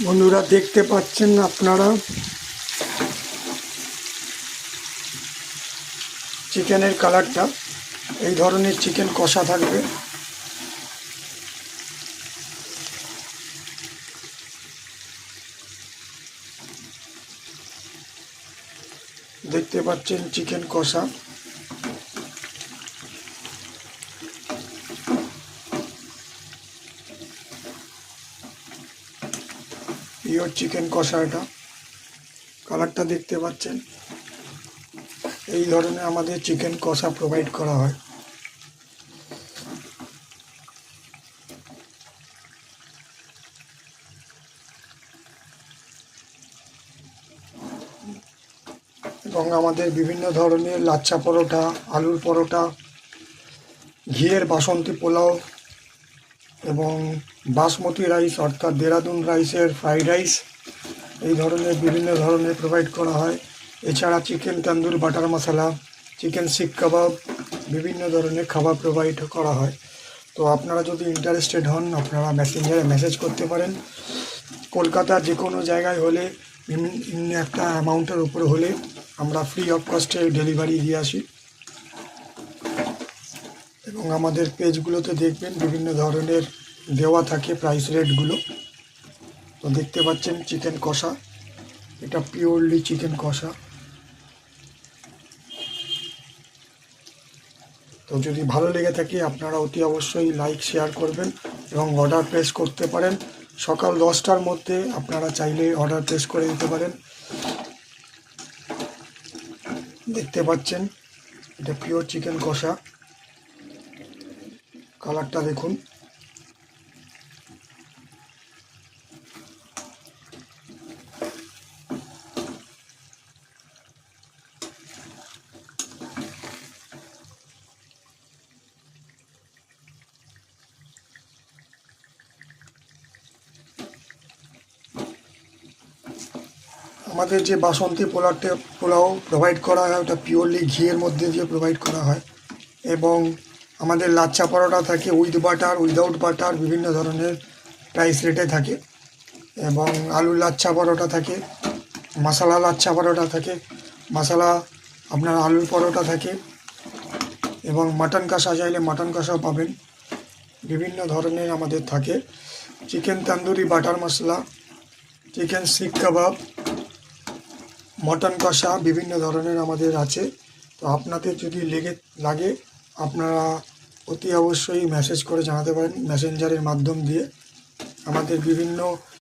বন্ধুরা দেখতে পাচ্ছেন আপনারা চিকেনের কালারটা, এই ধরনের চিকেন কষা থাকবে। দেখতে পাচ্ছেন চিকেন কষা, পিওর চিকেন কষা। এটা কালারটা দেখতে পাচ্ছেন, এই ধরনের আমাদের চিকেন কষা প্রোভাইড করা হয়। এবং আমাদের বিভিন্ন ধরনের লাচ্ছা পরোটা, আলুর পরোটা, ঘিয়ের বাসন্তী পোলাও এবং বাসমতি রাইস অর্থাৎ দেরাদুন রাইসের ফ্রাইড রাইস, এই ধরনের বিভিন্ন ধরনের প্রোভাইড করা হয়। এছাড়া চিকেন তন্দুর বাটার মশলা, চিকেন শিক কাবাব, বিভিন্ন ধরনের খাবার প্রোভাইড করা হয়। তো আপনারা যদি ইন্টারেস্টেড হন, আপনারা মেসেঞ্জারে মেসেজ করতে পারেন। কলকাতার যে কোনো জায়গায় হলে, একটা অ্যামাউন্টের উপরে হলে আমরা ফ্রি অফ কস্টে ডেলিভারি দিয়ে আসি। এবং আমাদের পেজগুলোতে দেখবেন বিভিন্ন ধরনের দেওয়া থাকে প্রাইস রেটগুলো। তো দেখতে পাচ্ছেন চিকেন কষা, এটা পিওরলি চিকেন কষা। তো যদি ভালো লেগে থাকে আপনারা অতি অবশ্যই লাইক শেয়ার করবেন এবং অর্ডার প্লেস করতে পারেন। সকাল 10টার মধ্যে আপনারা চাইলে অর্ডার প্লেস করে দিতে পারেন। দেখতে পাচ্ছেন এটা পিওর চিকেন কষা, কালারটা দেখুন। আমাদের যে বাসন্তী পোলাও প্রোভাইড করা হয় ওটা পিওরলি ঘিয়ের মধ্যে দিয়ে প্রোভাইড করা হয়। এবং আমাদের লাচ্ছা পরোটা থাকে উইথ বাটার, উইদাউট বাটার, বিভিন্ন ধরনের প্রাইস রেটে থাকে। এবং আলুর লাচ্ছা পরোটা থাকে, মশলা লাচ্ছা পরোটা থাকে, মশলা আপনার আলুর পরোটা থাকে। এবং মাটন কষা চাইলে মাটন কষাও পাবেন। বিভিন্ন ধরনের আমাদের থাকে। চিকেন তন্দুরি বাটার মশলা, চিকেন শিক কাবাব, মটন কষা, বিভিন্ন ধরনের আমাদের আছে। তো আপনাদের যদি লাগে আপনারা অতি অবশ্যই মেসেজ করে জানাতে পারেন মেসেঞ্জারের মাধ্যম দিয়ে। আমাদের বিভিন্ন